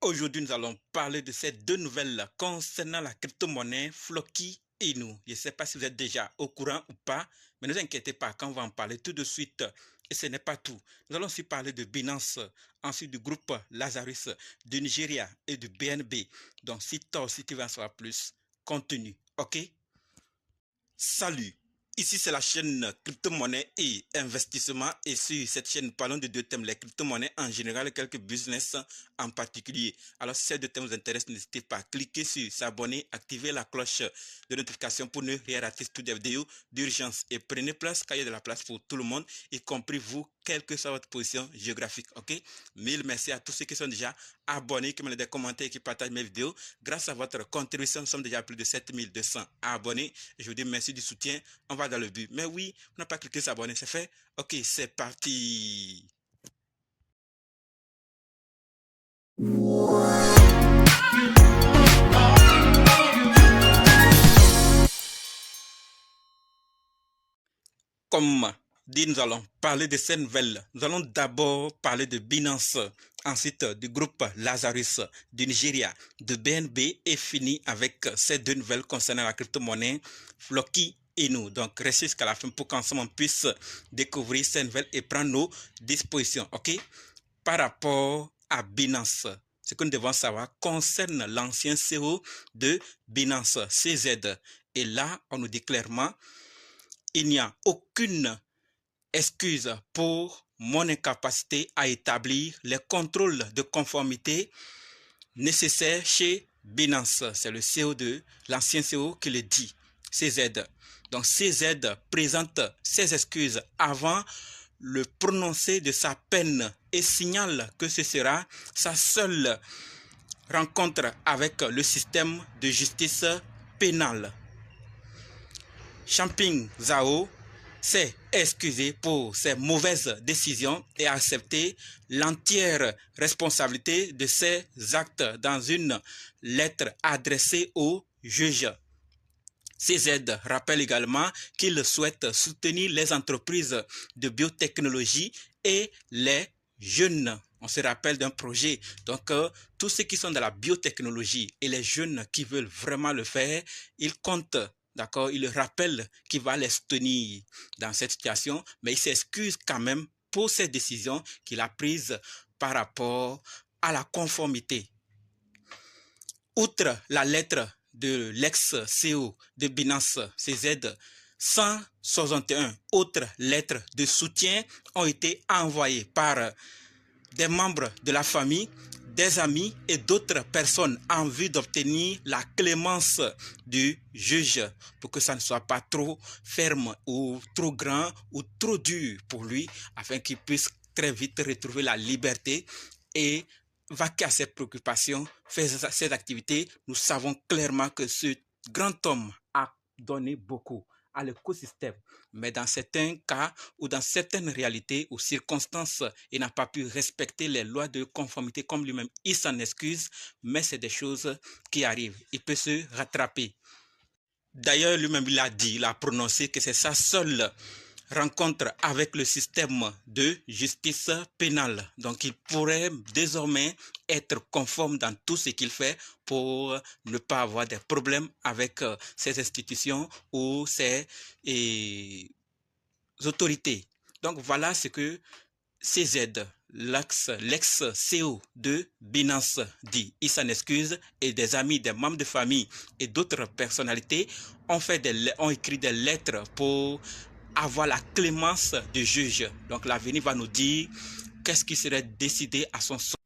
Aujourd'hui, nous allons parler de ces deux nouvelles concernant la crypto-monnaie Floki Inu. Je ne sais pas si vous êtes déjà au courant ou pas, mais ne vous inquiétez pas, quand on va en parler tout de suite. Et ce n'est pas tout. Nous allons aussi parler de Binance, ensuite du groupe Lazarus, du Nigeria et du BNB. Donc, si toi aussi tu veux en savoir plus, continue, ok? Salut! Ici, c'est la chaîne crypto-monnaie et investissement. Et sur cette chaîne, nous parlons de deux thèmes, les crypto-monnaies en général et quelques business en particulier. Alors, si ces deux thèmes vous intéressent, n'hésitez pas à cliquer sur s'abonner, activer la cloche de notification pour ne rien rater toutes les vidéos d'urgence. Et prenez place, car il y a de la place pour tout le monde, y compris vous, quelle que soit votre position géographique. Ok? Mille merci à tous ceux qui sont déjà abonnés, qui me laissent des commentaires et qui partagent mes vidéos. Grâce à votre contribution, nous sommes déjà à plus de 7200 abonnés. Je vous dis merci du soutien. On va dans le but. Mais oui, on n'a pas cliqué s'abonner, c'est fait. Ok, c'est parti. Comme dit, nous allons parler de ces nouvelles. Nous allons d'abord parler de Binance, ensuite du groupe Lazarus, du Nigeria, de BNB et fini avec ces deux nouvelles concernant la crypto-monnaie Floki et nous. Donc, restez jusqu'à la fin pour qu'ensemble on puisse découvrir ces nouvelles et prendre nos dispositions. Ok? Par rapport à Binance, ce que nous devons savoir concerne l'ancien CEO de Binance, CZ. Et là, on nous dit clairement, il n'y a aucune excuse pour mon incapacité à établir les contrôles de conformité nécessaires chez Binance. C'est le CO2, l'ancien CO qui le dit, CZ. Donc CZ présente ses excuses avant le prononcé de sa peine et signale que ce sera sa seule rencontre avec le système de justice pénale. Champing Zhao s'est excusé pour ses mauvaises décisions et a accepté l'entière responsabilité de ses actes dans une lettre adressée au juge. CZ rappelle également qu'il souhaite soutenir les entreprises de biotechnologie et les jeunes. On se rappelle d'un projet. Donc, tous ceux qui sont dans la biotechnologie et les jeunes qui veulent vraiment le faire, ils comptent. D'accord, il rappelle qu'il va les soutenir dans cette situation, mais il s'excuse quand même pour ces décisions qu'il a prises par rapport à la conformité. Outre la lettre de l'ex-CEO de Binance CZ, 161 autres lettres de soutien ont été envoyées par des membres de la famille, des amis et d'autres personnes en vue d'obtenir la clémence du juge pour que ça ne soit pas trop ferme ou trop grand ou trop dur pour lui afin qu'il puisse très vite retrouver la liberté et vaquer à ses préoccupations, faire ses activités. Nous savons clairement que ce grand homme a donné beaucoup à l'écosystème. Mais dans certains cas ou dans certaines réalités ou circonstances, il n'a pas pu respecter les lois de conformité comme lui-même. Il s'en excuse, mais c'est des choses qui arrivent. Il peut se rattraper. D'ailleurs, lui-même, il a dit, il a prononcé que c'est sa seule rencontre avec le système de justice pénale. Donc, il pourrait désormais être conforme dans tout ce qu'il fait pour ne pas avoir des problèmes avec ces institutions ou ces autorités. Donc, voilà ce que CZ, l'ex-CEO de Binance, dit. Il s'en excuse et des amis, des membres de famille et d'autres personnalités ont écrit des lettres pour avoir la clémence du juge. Donc l'avenir va nous dire qu'est-ce qui serait décidé à son sort.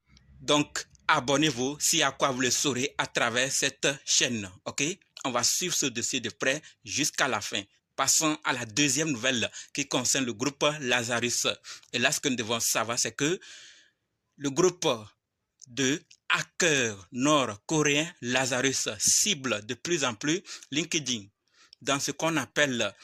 Donc abonnez-vous si à quoi vous le saurez à travers cette chaîne. Ok? On va suivre ce dossier de près jusqu'à la fin. Passons à la deuxième nouvelle qui concerne le groupe Lazarus. Et là, ce que nous devons savoir, c'est que le groupe de hackers nord-coréens Lazarus cible de plus en plus LinkedIn dans ce qu'on appelle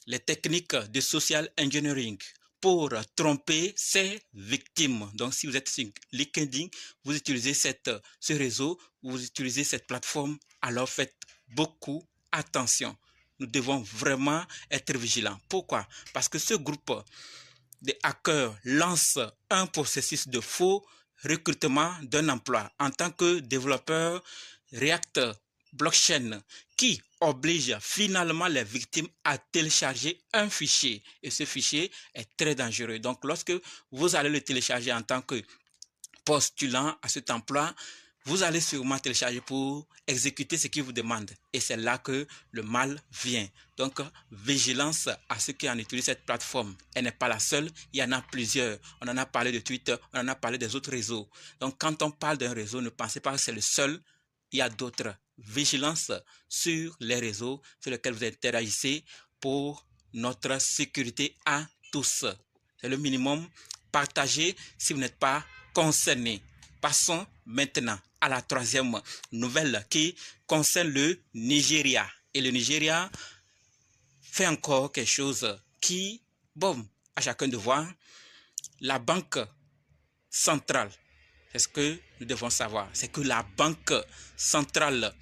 les techniques de social engineering pour tromper ses victimes. Donc, si vous êtes sur LinkedIn, vous utilisez ce réseau, vous utilisez cette plateforme, alors faites beaucoup attention. Nous devons vraiment être vigilants. Pourquoi? Parce que ce groupe de hackers lance un processus de faux recrutement d'un emploi en tant que développeur React Blockchain qui oblige finalement les victimes à télécharger un fichier. Et ce fichier est très dangereux. Donc, lorsque vous allez le télécharger en tant que postulant à cet emploi, vous allez sûrement télécharger pour exécuter ce qu'il vous demande. Et c'est là que le mal vient. Donc, vigilance à ceux qui en utilisent cette plateforme. Elle n'est pas la seule, il y en a plusieurs. On en a parlé de Twitter, on en a parlé des autres réseaux. Donc, quand on parle d'un réseau, ne pensez pas que c'est le seul. Il y a d'autres. Vigilance sur les réseaux sur lesquels vous interagissez pour notre sécurité à tous. C'est le minimum. Partagez si vous n'êtes pas concerné. Passons maintenant à la troisième nouvelle qui concerne le Nigeria. Et le Nigeria fait encore quelque chose qui, bon, à chacun de voir, la banque centrale, c'est ce que nous devons savoir, c'est que la banque centrale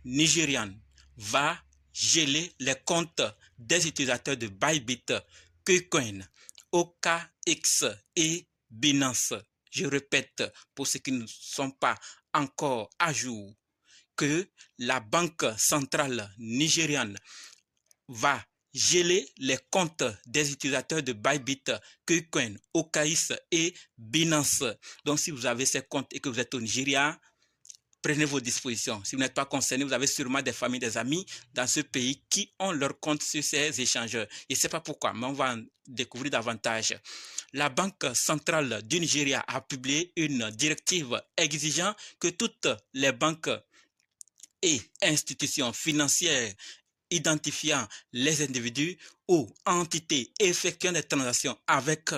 nigériane va geler les comptes des utilisateurs de Bybit, KuCoin, OKX et Binance. Je répète, pour ceux qui ne sont pas encore à jour, que la banque centrale nigériane va geler les comptes des utilisateurs de Bybit, KuCoin, OKX et Binance. Donc, si vous avez ces comptes et que vous êtes au Nigeria, prenez vos dispositions. Si vous n'êtes pas concerné, vous avez sûrement des familles, des amis dans ce pays qui ont leur compte sur ces échangeurs. Je ne sais pas pourquoi, mais on va en découvrir davantage. La Banque centrale du Nigeria a publié une directive exigeant que toutes les banques et institutions financières identifiant les individus ou entités effectuant des transactions avec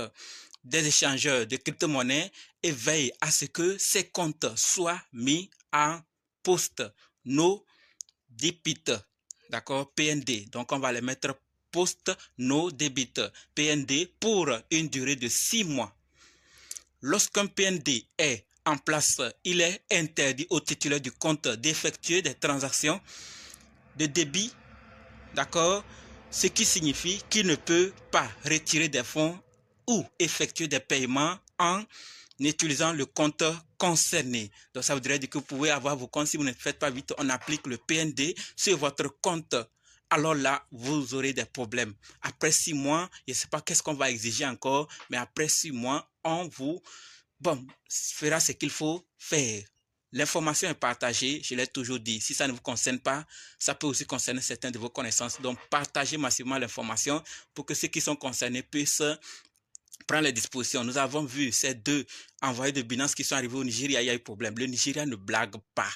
des échangeurs de crypto-monnaies et veille à ce que ces comptes soient mis en post no debit, d'accord, PND. Donc on va les mettre post no debit, PND, pour une durée de 6 mois. Lorsqu'un PND est en place, il est interdit au titulaire du compte d'effectuer des transactions de débit, d'accord, ce qui signifie qu'il ne peut pas retirer des fonds ou effectuer des paiements en utilisant le compte concerné. Donc ça voudrait dire que vous pouvez avoir vos comptes, si vous ne faites pas vite, on applique le PND sur votre compte. Alors là, vous aurez des problèmes. Après 6 mois, je ne sais pas qu'est-ce qu'on va exiger encore, mais après 6 mois, on vous fera ce qu'il faut faire. L'information est partagée, je l'ai toujours dit. Si ça ne vous concerne pas, ça peut aussi concerner certaines de vos connaissances. Donc, partagez massivement l'information pour que ceux qui sont concernés puissent prendre les dispositions. Nous avons vu ces deux envoyés de Binance qui sont arrivés au Nigeria, il y a eu problème. Le Nigeria ne blague pas.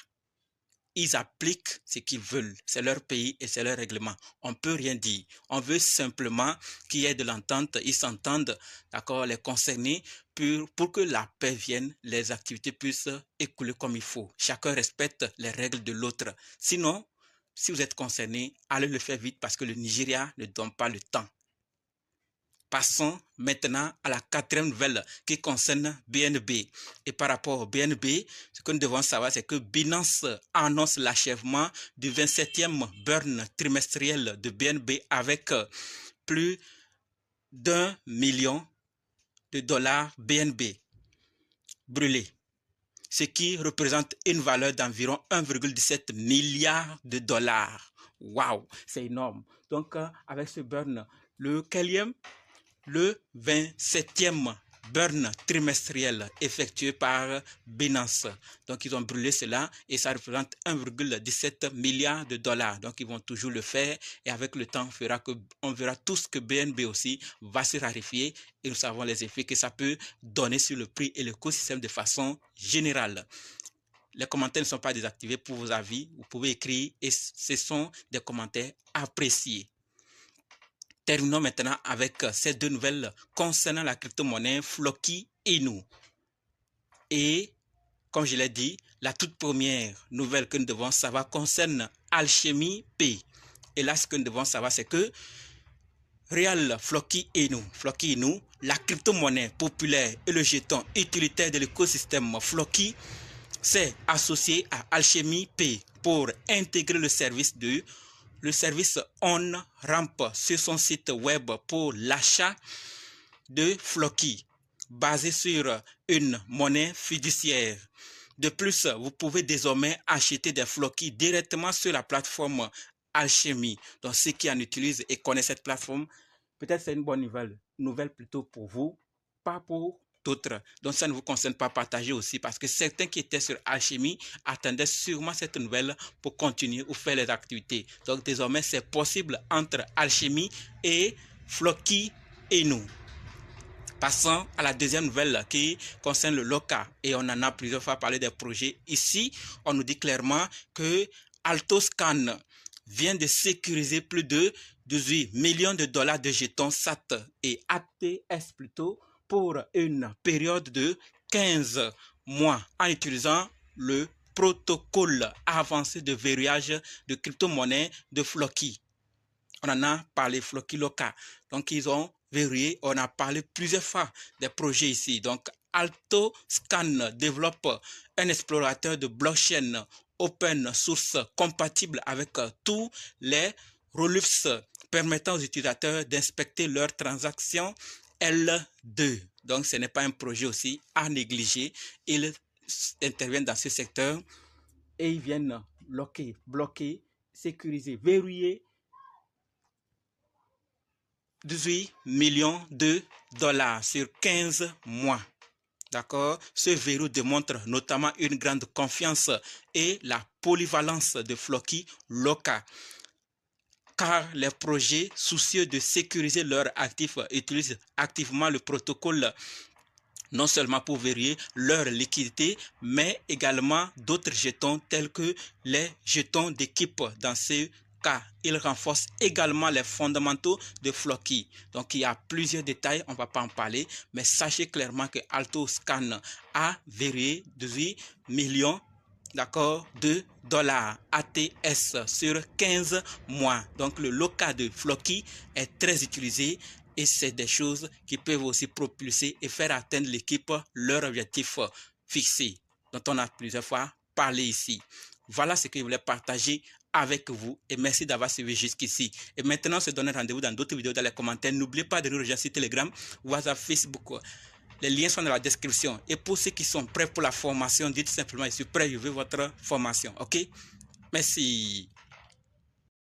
Ils appliquent ce qu'ils veulent. C'est leur pays et c'est leur règlement. On ne peut rien dire. On veut simplement qu'il y ait de l'entente. Ils s'entendent, d'accord, les concernés, pour que la paix vienne, les activités puissent écouler comme il faut. Chacun respecte les règles de l'autre. Sinon, si vous êtes concerné, allez le faire vite parce que le Nigeria ne donne pas le temps. Passons maintenant à la quatrième nouvelle qui concerne BNB. Et par rapport au BNB, ce que nous devons savoir, c'est que Binance annonce l'achèvement du 27e burn trimestriel de BNB avec plus d'1 million de dollars BNB brûlés, ce qui représente une valeur d'environ 1,17 milliard de dollars. Waouh, c'est énorme. Donc, avec ce burn, le 27e burn trimestriel effectué par Binance. Donc, ils ont brûlé cela et ça représente 1,17 milliard de dollars. Donc, ils vont toujours le faire et avec le temps, on verra tous que BNB aussi va se raréfier et nous savons les effets que ça peut donner sur le prix et l'écosystème de façon générale. Les commentaires ne sont pas désactivés pour vos avis. Vous pouvez écrire et ce sont des commentaires appréciés. Terminons maintenant avec ces deux nouvelles concernant la crypto-monnaie Floki Inu. Et comme je l'ai dit, la toute première nouvelle que nous devons savoir concerne Alchemy Pay. Et là, ce que nous devons savoir, c'est que Real Floki Inu, la crypto-monnaie populaire et le jeton utilitaire de l'écosystème Floki, s'est associé à Alchemy Pay pour intégrer le service on-ramp sur son site web pour l'achat de Floki. basé sur une monnaie fiduciaire. De plus, vous pouvez désormais acheter des Floki directement sur la plateforme Alchemy. Donc, ceux qui en utilisent et connaissent cette plateforme, peut-être c'est une bonne nouvelle plutôt pour vous, pas pour d'autres. Donc, ça ne vous concerne pas, partager aussi, parce que certains qui étaient sur Alchemy attendaient sûrement cette nouvelle pour continuer ou faire les activités. Donc, désormais, c'est possible entre Alchemy et Floki et nous. Passons à la deuxième nouvelle qui concerne le LOCA, et on en a plusieurs fois parlé des projets. Ici, on nous dit clairement que Altoscan vient de sécuriser plus de 18 millions de dollars de jetons SAT et ATS plutôt pour une période de 15 mois en utilisant le protocole avancé de verrouillage de crypto-monnaie de Floki. On en a parlé, Floki LOCA. Donc, ils ont verrouillé. On a parlé plusieurs fois des projets ici. Donc, Altoscan développe un explorateur de blockchain open source compatible avec tous les ROLUFS permettant aux utilisateurs d'inspecter leurs transactions L2. Donc, ce n'est pas un projet aussi à négliger. Ils interviennent dans ce secteur et ils viennent bloquer, sécuriser, verrouiller 18 millions de dollars sur 15 mois. D'accord? Ce verrou démontre notamment une grande confiance et la polyvalence de Floki LOCA, car les projets soucieux de sécuriser leurs actifs utilisent activement le protocole non seulement pour verrouiller leur liquidité, mais également d'autres jetons tels que les jetons d'équipe. Dans ce cas, il renforce également les fondamentaux de Floki. Donc, il y a plusieurs détails, on ne va pas en parler, mais sachez clairement que Altoscan a verrouillé 18 millions de dollars ATS sur 15 mois. Donc, le LOCA de Floki est très utilisé et c'est des choses qui peuvent aussi propulser et faire atteindre l'équipe leur objectif fixé, dont on a plusieurs fois parlé ici. Voilà ce que je voulais partager avec vous et merci d'avoir suivi jusqu'ici. Et maintenant, on se donne rendez-vous dans d'autres vidéos dans les commentaires. N'oubliez pas de nous rejoindre sur Telegram, WhatsApp, Facebook. Les liens sont dans la description. Et pour ceux qui sont prêts pour la formation, dites simplement, je suis prêt, je veux votre formation. OK? Merci.